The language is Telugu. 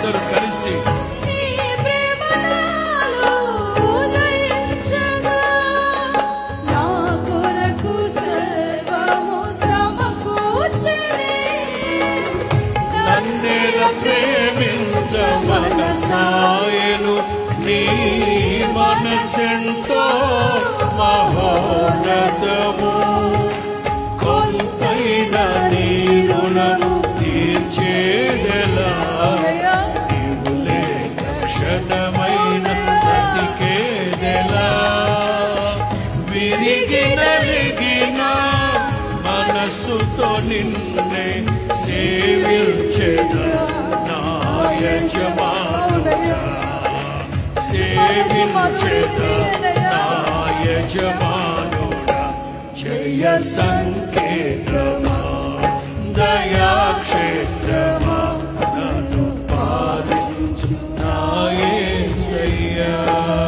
అందరూ కలిసి ప్రేమించ మనసాయను నీ మనసెంతో మహోన్నతము కొంతైన నీ రుణము తీర్చేదెలా నీవు లేక క్షణమైన బ్రతికేదెలా విరిగి నలిగిన మనసుతో నిన్నే సేవించెద యజమానుడా సేవించెద నా యజమానుడా జయ సంకేతమా దయా